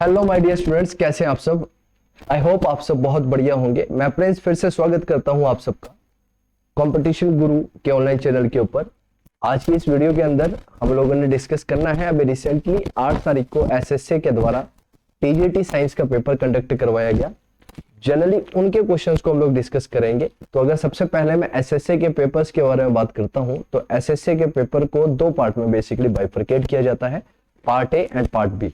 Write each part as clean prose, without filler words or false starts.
Hello my dear students, कैसे हैं आप सब। आई होप आप सब बहुत बढ़िया होंगे। मैं प्रिंस फिर से स्वागत करता हूं आप सबका कंपटीशन गुरु के ऑनलाइन चैनल के ऊपर। आज की इस वीडियो के अंदर हम लोगों ने डिस्कस करना है, अभी रिसेंटली 8 तारीख को एसएससी के द्वारा टीजीटी साइंस का पेपर कंडक्ट करवाया गया। जनरली उनके क्वेश्चंस को हम लोग डिस्कस करेंगे। तो अगर सबसे पहले मैं एसएससी के पेपर्स के बारे में बात करता हूं तो एसएससी के पेपर को दो पार्ट में बेसिकली बाइफरकेट किया जाता है, part A and part B.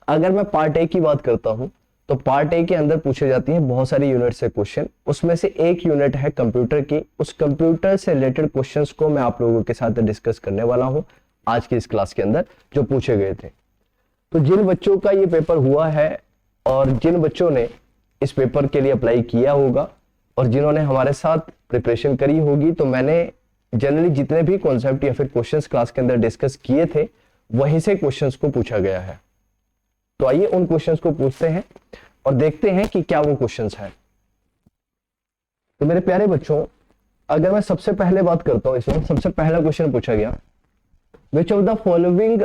अगर मैं पार्ट ए की बात करता हूं तो पार्ट ए के अंदर पूछे जाती हैं बहुत सारी यूनिट से क्वेश्चन। उसमें से एक यूनिट है कंप्यूटर की। उस कंप्यूटर से रिलेटेड क्वेश्चंस को मैं आप लोगों के साथ डिस्कस करने वाला हूं आज की इस क्लास के अंदर, जो पूछे गए थे। तो जिन बच्चों का ये पेपर हुआ है और जिन बच्चों ने इस पेपर के लिए अप्लाई किया होगा और जिन्होंने हमारे साथ प्रिपरेशन करी होगी, तो मैंने जनरली जितने भी कॉन्सेप्ट या फिर क्वेश्चंस क्लास के अंदर डिस्कस किए थे वहीं से क्वेश्चंस को पूछा गया है। तो आइए उन क्वेश्चंस को पूछते हैं और देखते हैं कि क्या वो क्वेश्चंस हैं। तो मेरे प्यारे बच्चों, अगर मैं सबसे पहले बात करता हूं, इसमें सबसे पहला क्वेश्चन पूछा गया, which of the following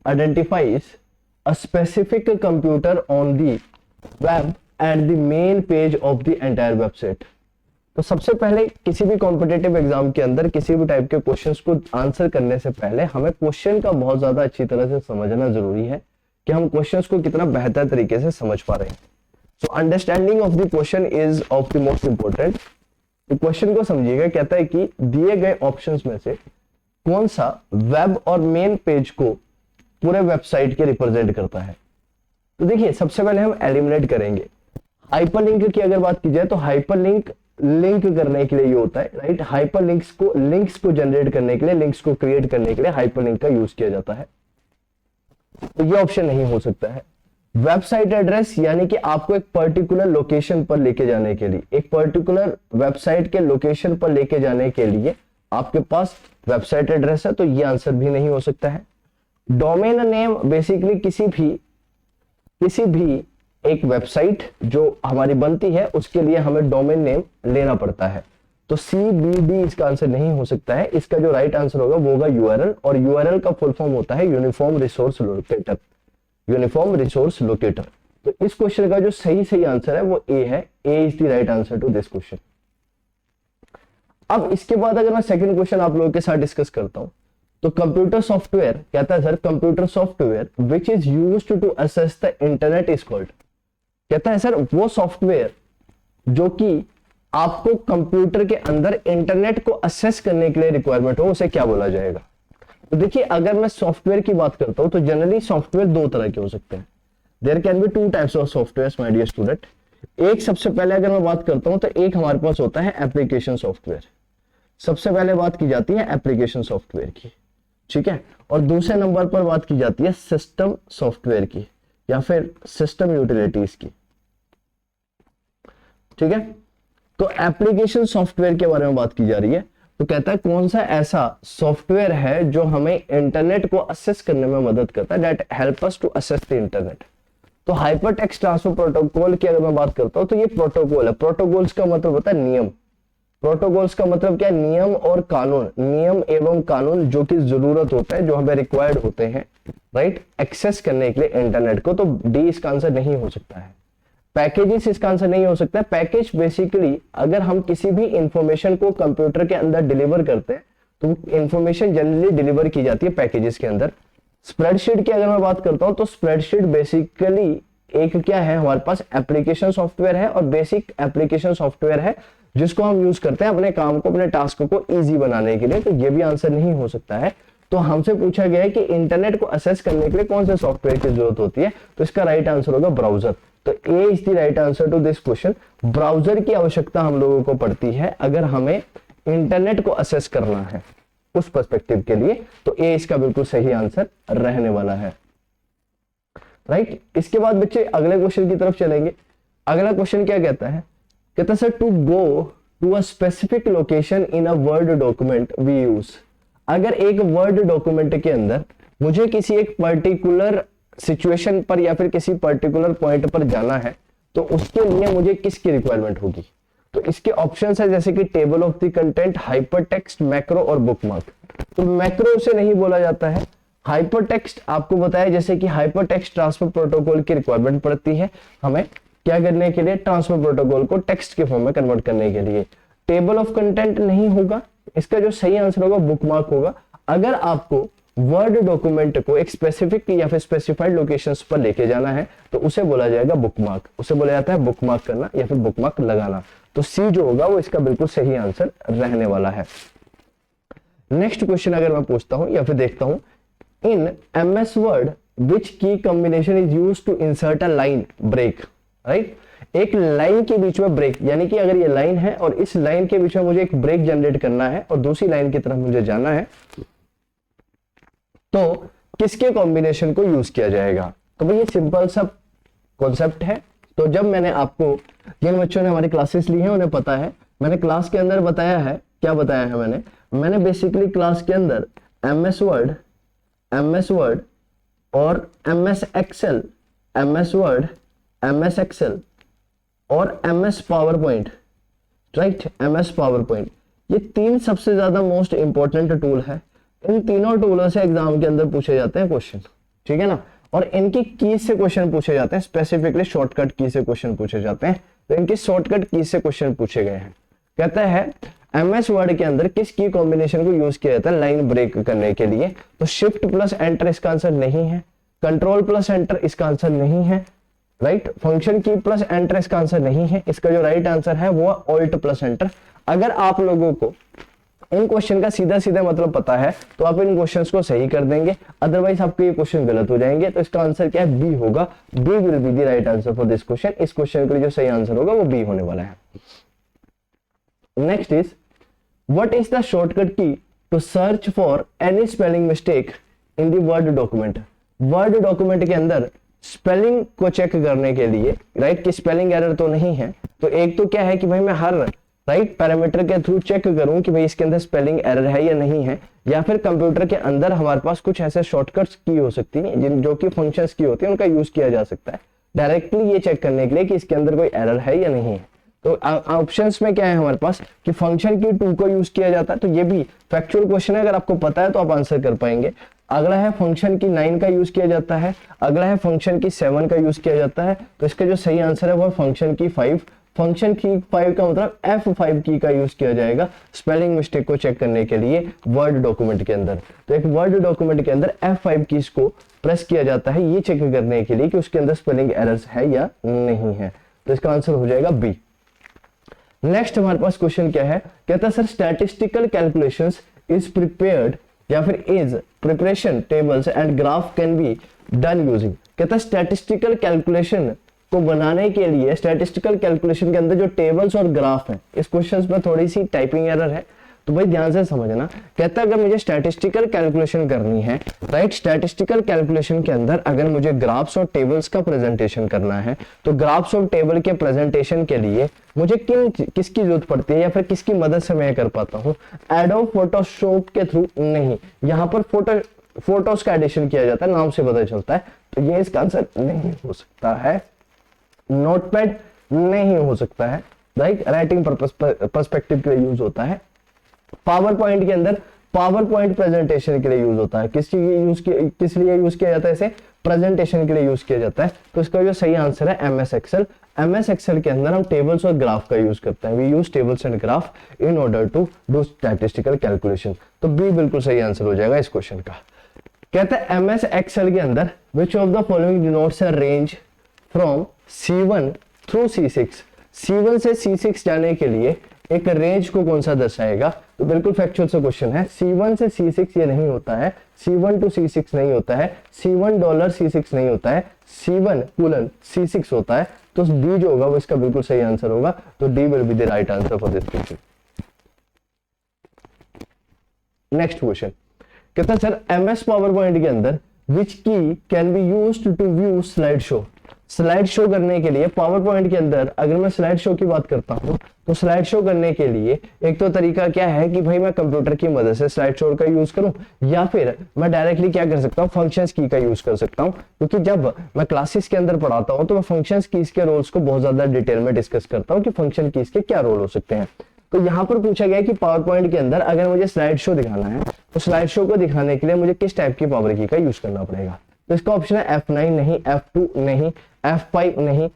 identifies a specific computer on the web at the main page of the entire website. तो सबसे पहले किसी भी कॉम्पिटिटिव एग्जाम के अंदर किसी भी टाइप के क्वेश्चंस को आंसर करने से पहले हमें क्वेश्चन का बहुत ज्यादा अच्छी तरह से समझना जरूरी है कि हम क्वेश्चंस को कितना बेहतर तरीके से समझ पा रहे हैं। So understanding of the question is of the most important. तो क्वेश्चन को समझिएगा, कहता है कि दिए गए ऑप्शंस में से कौन सा वेब और मेन पेज को पूरे वेबसाइट के रिप्रेजेंट करता है। तो देखिए, सबसे पहले हम एलिमिनेट करेंगे। हाइपरलिंक की अगर बात की जाए तो हाइपरलिंक लिंक करने के लिए ये होता है, राइट। हाइपरलिंक्स को जनरेट करने के लिए, लिंक्स को क्रिएट करने के लिए हाइपरलिंक का यूज किया जाता है। तो ये ऑप्शन नहीं हो सकता है। वेबसाइट एड्रेस यानी कि आपको एक पर्टिकुलर लोकेशन पर लेके जाने के लिए, एक पर्टिकुलर वेबसाइट के लोकेशन पर लेके जाने के लिए आपके पास वेबसाइट एड्रेस है, तो ये आंसर भी नहीं हो सकता है। डोमेन नेम, बेसिकली किसी भी एक वेबसाइट जो हमारी बनती है उसके लिए हमें डोमेन नेम लेना पड़ता है। तो CBD इसका आंसर नहीं हो सकता है। इसका जो राइट आंसर होगा वो होगा URL, और URL का फुल फॉर्म होता है uniform resource locator. Uniform resource locator. तो इस क्वेश्चन का जो सही आंसर है वो ए है। A is the right answer to this question. अब इसके बाद अगर मैं सेकंड क्वेश्चन आप लोगों के साथ डिस्कस करता हूं तो कंप्यूटर सॉफ्टवेयर, कहता है sir computer software which is used to access the internet is called. कहता है सर वो सॉफ्टवेयर जो कि आपको कंप्यूटर के अंदर इंटरनेट को असेस करने के लिए रिक्वायरमेंट हो, उसे क्या बोला जाएगा। तो देखिए, अगर मैं सॉफ्टवेयर की बात करता हूं तो जनरली सॉफ्टवेयर दो तरह के हो सकते हैं। There can be two types of software my dear student. एक, सबसे पहले अगर मैं बात करता हूं तो एक हमारे पास होता है एप्लीकेशन सॉफ्टवेयर। सबसे पहले बात की जाती है एप्लीकेशन सॉफ्टवेयर की, ठीक है। और दूसरे नंबर पर बात की जाती है सिस्टम सॉफ्टवेयर की या फिर सिस्टम यूटिलिटीज की, ठीक है। तो एप्लीकेशन सॉफ्टवेयर के बारे में बात की जा रही है। तो कहता है कौन सा ऐसा सॉफ्टवेयर है जो हमें इंटरनेट को असेस करने में मदद करता है, that help us to access the internet. तो हाइपर टेक्स्ट ट्रांसफर प्रोटोकॉल की अगर मैं बात करता हूं तो ये प्रोटोकॉल है। प्रोटोकॉल्स का मतलब होता है नियम। प्रोटोकॉल्स का मतलब क्या है? नियम और कानून, नियम एवं कानून जो कि जरूरत होता है, जो हमें रिक्वायर्ड होते हैं, राइट, एक्सेस करने के लिए इंटरनेट को। तो डी इसका आंसर नहीं हो सकता है। पैकेजेस इसका आंसर नहीं हो सकता है। पैकेज बेसिकली अगर हम किसी भी इंफॉर्मेशन को कंप्यूटर के अंदर डिलीवर करते हैं तो इंफॉर्मेशन जनरली डिलीवर की जाती है पैकेजेस के अंदर। स्प्रेडशीट की अगर मैं बात करता हूं तो स्प्रेडशीट बेसिकली एक क्या है, हमारे पास एप्लीकेशन सॉफ्टवेयर है, और बेसिक एप्लीकेशन सॉफ्टवेयर है जिसको हम यूज करते हैं अपने काम को, अपने टास्क को इजी बनाने के लिए। तो ये भी आंसर नहीं हो सकता है। तो हमसे पूछा गया है कि इंटरनेट को असेस करने के लिए कौन से सॉफ्टवेयर की जरूरत होती है, तो इसका राइट आंसर होगा ब्राउजर। तो A is the right answer to this question. Browser की आवश्यकता हम लोगों को पड़ती है अगर हमें इंटरनेट को असेस करना है उस पर्सपेक्टिव के लिए। तो ए इसका बिल्कुल सही आंसर रहने वाला है, राइट। इसके बाद बच्चे अगले क्वेश्चन की तरफ चलेंगे। अगला क्वेश्चन क्या कहता है? कहता है sir to go to a specific location in a word document we use. अगर एक वर्ड डॉक्यूमेंट के अंदर मुझे किसी एक पर्टिकुलर सिचुएशन पर या फिर किसी पर्टिकुलर पॉइंट पर जाना है तो उसके लिए मुझे किसकी रिक्वायरमेंट होगी। तो इसके ऑप्शंस है जैसे कि table of the content, hypertext, macro और बुकमार्क। तो मैक्रो उसे नहीं बोला जाता है, हाइपर टेक्स्ट आपको बताया जैसे कि हाइपर टेक्स्ट ट्रांसफर प्रोटोकॉल की रिक्वायरमेंट पड़ती है हमें क्या करने के लिए, ट्रांसफर प्रोटोकॉल को टेक्स्ट के फॉर्म में कन्वर्ट करने के लिए। टेबल ऑफ कंटेंट नहीं होगा, इसका जो सही आंसर होगा बुकमार्क होगा। अगर आपको वर्ड डॉक्यूमेंट को एक स्पेसिफिक या फिर स्पेसिफाइड लोकेशंस पर लेके जाना है तो उसे बोला जाएगा बुकमार्क, उसे बोला जाता है बुकमार्क करना या फिर बुकमार्क लगाना। तो सी जो होगा वो इसका बिल्कुल सही आंसर रहने वाला है। नेक्स्ट क्वेश्चन अगर मैं पूछता हूं या फिर देखता हूं, in MS word which key combination is used to insert a line break, right. एक लाइन के बीच में ब्रेक, यानी कि अगर ये लाइन है और इस लाइन के बीच में मुझे एक ब्रेक जनरेट करना है और दूसरी लाइन की तरफ मुझे जाना है, तो किसके कॉम्बिनेशन को यूज किया जाएगा। तो भाई ये सिंपल सा कॉन्सेप्ट है। तो जब मैंने आपको, जिन बच्चों ने हमारी क्लासेस ली है उन्हें पता है, मैंने क्लास के अंदर बताया है, क्या बताया है मैंने बेसिकली क्लास के अंदर एमएस वर्ड और MS Excel, MS Word, MS Excel और MS PowerPoint, right, MS PowerPoint, ये तीन सबसे ज्यादा मोस्ट इंपॉर्टेंट टूल है। इन तीनों टूलों से एग्जाम के अंदर पूछे जाते हैं क्वेश्चन, ठीक है ना, और इनकी की से क्वेश्चन पूछे जाते हैं, स्पेसिफिकली शॉर्टकट की से क्वेश्चन पूछे जाते हैं। तो इनकी शॉर्टकट की से क्वेश्चन पूछे गए हैं। कहता है एमएस वर्ड के अंदर किस की कॉम्बिनेशन को यूज किया जाता है लाइन ब्रेक करने के लिए। तो शिफ्ट प्लस एंटर इसका आंसर नहीं है, कंट्रोल प्लस एंटर इसका आंसर नहीं है, राइट, फंक्शन की प्लस एंटर इसका आंसर नहीं है। इसका जो राइट आंसर है वो ऑल्ट प्लस एंटर। अगर आप लोगों को इन क्वेश्चन का सीधा सीधा मतलब पता है तो आप इन क्वेश्चंस को सही कर देंगे, अदरवाइज आपके ये क्वेश्चन गलत हो जाएंगे। तो इसका आंसर क्या है, बी होगा। B will be the right answer for this question. इस क्वेश्चन के लिए जो सही आंसर होगा वो बी होने वाला है। Next is, what is the shortcut key to search for any spelling mistake in the word document. Word document के अंदर स्पेलिंग को चेक करने के लिए, राइट, कि स्पेलिंग एरर तो नहीं है। तो एक तो क्या है कि भाई मैं हर राइट पैरामीटर के थ्रू चेक करूं कि भाई इसके अंदर स्पेलिंग एरर है या नहीं है, या फिर कंप्यूटर के अंदर हमारे पास कुछ ऐसे शॉर्टकट्स की हो सकती है जिन जो कि फंक्शंस की होती है, उनका यूज किया जा सकता है डायरेक्टली ये चेक करने के लिए कि इसके अंदर कोई एरर है या नहीं है। तो ऑप्शंस में क्या है हमारे पास कि फंक्शन की 2 को यूज किया जाता है। तो ये भी फैक्चुअल क्वेश्चन है, अगर आपको पता है तो आप आंसर कर पाएंगे। अगला है फंक्शन की 9 का यूज किया जाता है, अगला है फंक्शन की 7 का यूज किया जाता है। तो इसका जो सही आंसर है वो फंक्शन की 5। फंक्शन की 5 का मतलब F5 की का यूज किया जाएगा स्पेलिंग मिस्टेक को चेक करने के लिए वर्ड डॉक्यूमेंट के अंदर। तो एक वर्ड डॉक्यूमेंट के अंदर F5 कीज को प्रेस किया जाता है ये चेक करने के लिए कि उसके अंदर स्पेलिंग एरर्स है या नहीं है। तो इसका आंसर हो जाएगा बी। नेक्स्ट हमारे पास क्वेश्चन क्या है, कहता है sir statistical calculations is prepared या फिर is preparation tables and graph can be done using. कहता है स्टैटिस्टिकल कैलकुलेशन को बनाने के लिए, स्टैटिस्टिकल कैलकुलेशन के अंदर जो टेबल्स और ग्राफ हैं, इस क्वेश्चन में थोड़ी सी टाइपिंग एरर है तो भाई ध्यान से समझना। कहता है अगर मुझे स्टैटिस्टिकल कैलकुलेशन करनी है, राइट, स्टैटिस्टिकल कैलकुलेशन के अंदर अगर मुझे ग्राफ्स और टेबल्स का प्रेजेंटेशन करना है तो ग्राफ्स और टेबल के प्रेजेंटेशन के लिए मुझे किसकी जरूरत पड़ती है या फिर किसकी मदद से मैं कर पाता हूँ, एडोब फोटोशॉप के थ्रू नहीं। यहाँ पर फोटोज का एडिशन किया जाता है, नाम से पता चलता है। तो ये इसका आंसर नहीं हो सकता है। नोटपैड नहीं हो सकता है, राइट, राइटिंग पर्सपेक्टिव के लिए यूज होता है। पावर पॉइंट के अंदर पावर पॉइंट प्रेजेंटेशन के लिए यूज होता है। किस लिए यूज किया जाता है इसे, प्रेजेंटेशन के लिए यूज किया जाता है। तो इसका जो सही आंसर है एमएस एक्सेल। एमएस एक्सेल के अंदर हम टेबल्स और ग्राफ का यूज करते हैं। We use tables and graph in order to do statistical calculation. तो बी बिल्कुल सही आंसर हो जाएगा इस क्वेश्चन का। कहते हैं एमएस एक्सेल के अंदर which of the following denotes a range from C1 through C6। C1 से C6 जाने के लिए एक रेंज को कौन सा दर्शाएगा। तो बिल्कुल फैक्चुअल सा क्वेश्चन है। C1 से C6 ये नहीं होता है, C1 टू C6 नहीं होता है, C1 डॉलर C6 नहीं होता है, C1 कोलन C6 होता है। तो डी जो होगा वो इसका बिल्कुल सही आंसर होगा। तो D will be the right answer for this question. Next question कहता है सर एमएस पावर पॉइंट के अंदर which key can be used to view slide show. Slide show करने के लिए पावर पॉइंट के अंदर अगर मैं स्लाइड शो की बात करता हूं तो स्लाइड शो करने के लिए एक तो तरीका क्या है कि भाई मैं कंप्यूटर की मदद से स्लाइड शो का यूज करूं, या फिर मैं डायरेक्टली क्या कर सकता हूं, फंक्शंस की का यूज कर सकता हूं। क्योंकि जब मैं क्लासेस के अंदर पढ़ाता हूं तो मैं फंक्शंस कीज के रोल्स को बहुत ज्यादा डिटेल में डिस्कस करता हूं कि फंक्शन कीज के क्या रोल हो सकते हैं। तो यहाँ पर पूछा गया कि पावर पॉइंट के अंदर अगर मुझे स्लाइड शो दिखाना है तो स्लाइड शो को दिखाने के लिए मुझे किस टाइप की पावर की का यूज करना पड़ेगा। तो इसका ऑप्शन है F9 नहीं, F2 नहीं, F5 नहीं,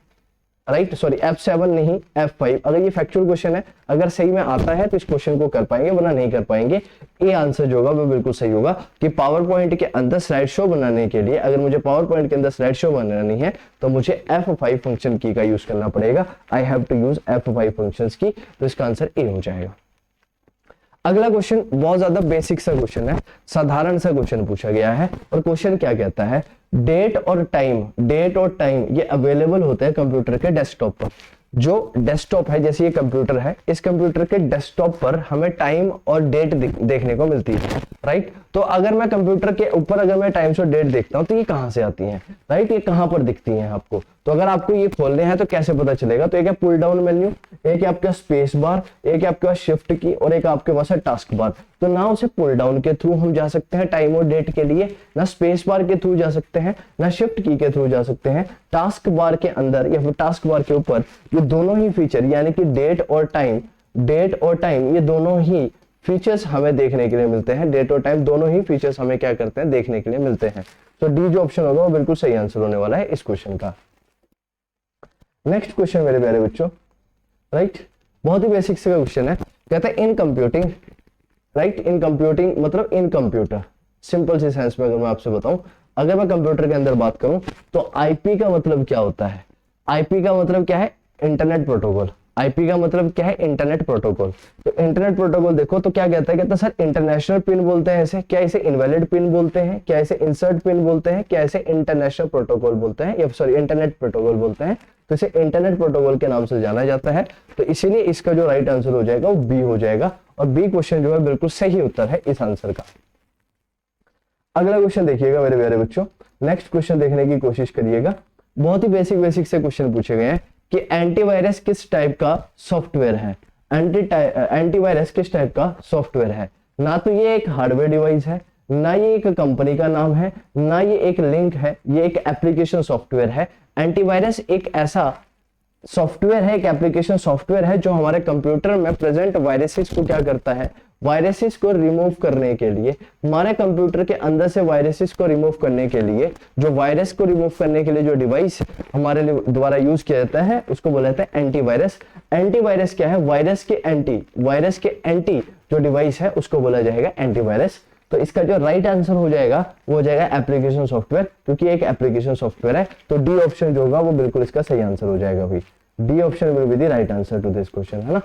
राइट सॉरी F7 नहीं, F5। अगर ये फैक्चुअल क्वेश्चन है, अगर सही में आता है तो इस क्वेश्चन को कर पाएंगे, वरना नहीं कर पाएंगे। ये आंसर जो होगा वो बिल्कुल सही होगा कि पावर पॉइंट के अंदर स्लाइड शो बनाने के लिए, अगर मुझे पावर पॉइंट के अंदर स्लाइड शो बनानी है तो मुझे F5 फंक्शन की का यूज करना पड़ेगा। I have to use F5 function key, तो इसका आंसर ए हो जाएगा। अगला क्वेश्चन बहुत ज्यादा बेसिक सा क्वेश्चन है, साधारण सा क्वेश्चन पूछा गया है। और क्वेश्चन क्या कहता है, डेट और टाइम ये अवेलेबल होते हैं कंप्यूटर के डेस्कटॉप पर। जो डेस्कटॉप है, जैसे ये कंप्यूटर है, इस कंप्यूटर के डेस्कटॉप पर हमें टाइम और डेट देखने को मिलती है, राइट। तो अगर मैं कंप्यूटर के ऊपर अगर मैं टाइम्स और डेट देखता हूं तो ये कहां से आती हैं, राइट, ये कहां पर दिखती हैं आपको। तो अगर आपको ये खोलने हैं तो कैसे पता चलेगा, तो एक है पुल डाउन मेन्यू, एक है आपके स्पेस बार, एक है आपके पास शिफ्ट की और एक आपके पास है टास्क बार। तो ना उसे पुल डाउन के थ्रू हम जा सकते हैं टाइम और डेट के लिए, ना स्पेस बार के थ्रू जा सकते हैं, ना शिफ्ट की के थ्रू जा सकते हैं। टास्क बार के अंदर या फिर टास्क बार के ऊपर ये दोनों ही फीचर यानी कि डेट और टाइम ये दोनों ही फीचर्स हमें देखने के लिए मिलते हैं। डेट और टाइम दोनों ही फीचर्स हमें क्या करते हैं, देखने के लिए मिलते हैं। तो डी जो ऑप्शन होगा वो बिल्कुल सही आंसर होने वाला है इस क्वेश्चन का। नेक्स्ट क्वेश्चन मेरे प्यारे बच्चों, राइट, बहुत ही बेसिक से क्वेश्चन है। कहता है in computing, right, in computing मतलब इन कंप्यूटर। सिंपल सी सेंस में अगर मैं आपसे बताऊं, अगर मैं कंप्यूटर के अंदर बात करूं तो आईपी का मतलब क्या होता है, आईपी का मतलब क्या है, इंटरनेट प्रोटोकॉल। आईपी का मतलब क्या है, इंटरनेट प्रोटोकॉल। तो इंटरनेट प्रोटोकॉल देखो तो क्या कहता है, कहता है सर इंटरनेशनल पिन बोलते हैं इसे, क्या इसे इनवैलिड पिन बोलते हैं, क्या इसे इंसर्ट पिन बोलते हैं, क्या इसे इंटरनेशनल प्रोटोकॉल बोलते हैं, या सॉरी इंटरनेट प्रोटोकॉल बोलते हैं। तो इसे इंटरनेट प्रोटोकॉल के नाम से जाना जाता है। तो इसीलिए इसका जो राइट आंसर हो जाएगा वो बी हो जाएगा, और बी क्वेश्चन जो है बिल्कुल सही उत्तर है इस आंसर का। अगला क्वेश्चन देखिएगा मेरे प्यारे बच्चों, नेक्स्ट क्वेश्चन देखने की कोशिश करिएगा। बहुत ही बेसिक से क्वेश्चन पूछे गए हैं कि एंटीवायरस किस टाइप का सॉफ्टवेयर है, एंटीवायरस किस टाइप का सॉफ्टवेयर है। ना तो ये एक हार्डवेयर डिवाइस है, ना ये एक कंपनी का नाम है, ना ये एक लिंक है, ये एक एप्लीकेशन सॉफ्टवेयर है। एंटीवायरस एक ऐसा सॉफ्टवेयर है, एक एप्लीकेशन सॉफ्टवेयर है जो हमारे कंप्यूटर में प्रेजेंट वायरसेस को क्या करता है, वायरसेस को रिमूव करने के लिए, हमारे कंप्यूटर के अंदर से वायरसेस को रिमूव करने के लिए, जो वायरस को रिमूव करने के लिए जो डिवाइस हमारे द्वारा यूज किया जाता है उसको बोला जाता है एंटीवायरस। एंटीवायरस क्या है, वायरस के एंटी जो डिवाइस है उसको बोला जाएगा एंटीवायरस। तो इसका जो राइट आंसर हो जाएगा वो हो जाएगा एप्लीकेशन सॉफ्टवेयर, क्योंकि एक एप्लीकेशन सॉफ्टवेयर है। तो डी ऑप्शन जो होगा वो बिल्कुल इसका सही आंसर हो जाएगा भाई, D option will be the right answer to this question, है ना।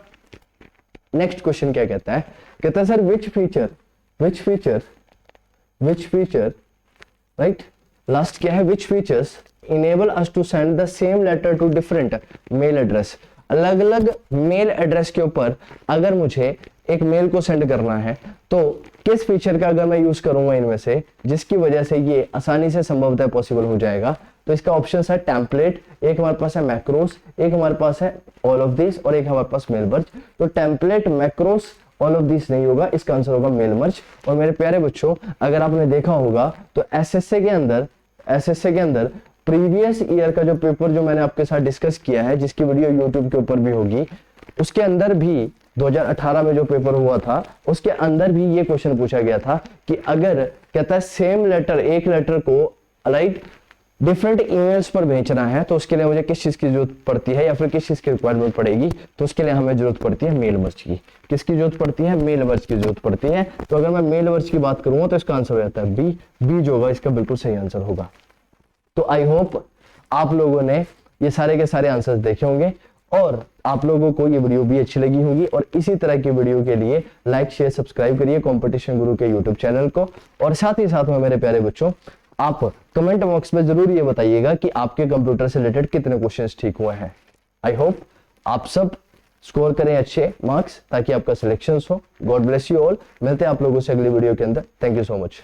नेक्स्ट क्वेश्चन क्या कहता है, कहता है sir which feature right, last क्या है, which features enable us to send the same letter to different mail address. अलग अलग मेल एड्रेस के ऊपर अगर मुझे एक मेल को सेंड करना है तो किस फीचर का अगर मैं यूज करूंगा इनमें से, जिसकी वजह से ये आसानी से संभवतः पॉसिबल हो जाएगा। तो इसका ऑप्शन है टेम्पलेट, एक हमारे पास है मैक्रोस, एक हमारे पास है ऑल ऑफ दिस और एक हमारे पास मेल मर्ज। तो template, macros, all of this नहीं होगा, इसका आंसर होगा मेल मर्ज। और मेरे प्यारे बच्चों अगर आपने देखा होगा तो एसएसए के अंदर प्रीवियस ईयर का जो पेपर जो मैंने आपके साथ डिस्कस किया है, जिसकी वीडियो यूट्यूब के ऊपर भी होगी, उसके अंदर भी 2018 में जो पेपर हुआ था उसके अंदर भी ये क्वेश्चन पूछा गया था कि अगर कहता है सेम लेटर, एक लेटर को राइट डिफरेंट ईमेल्स पर भेजना है तो उसके लिए मुझे किस चीज की जरूरत पड़ती है या फिर किस चीज की रिक्वायरमेंट पड़ेगी। तो उसके लिए हमें जरूरत पड़ती है मेल मर्ज की। किसकी जरूरत पड़ती है, मेल मर्ज की जरूरत पड़ती है। तो अगर मैं मेल मर्ज की बात करूंगा तो इसका आंसर हो जाता है बी जो होगा इसका बिल्कुल सही आंसर होगा। तो आई होप आप लोगों ने ये सारे के सारे आंसर्स देखे होंगे और आप लोगों को ये वीडियो भी अच्छी लगी होगी। और इसी तरह की वीडियो के लिए लाइक शेयर सब्सक्राइब करिए कंपटीशन गुरु के यूट्यूब चैनल को। और साथ ही साथ में मेरे प्यारे बच्चों आप कमेंट बॉक्स में जरूर ये बताइएगा कि आपके कंप्यूटर से रिलेटेड कितने क्वेश्चंस ठीक हुए हैं। आई होप आप सब स्कोर करें अच्छे मार्क्स ताकि आपका सिलेक्शन हो। God bless you all. मिलते हैं आप लोगों से अगली वीडियो के अंदर। Thank you so much.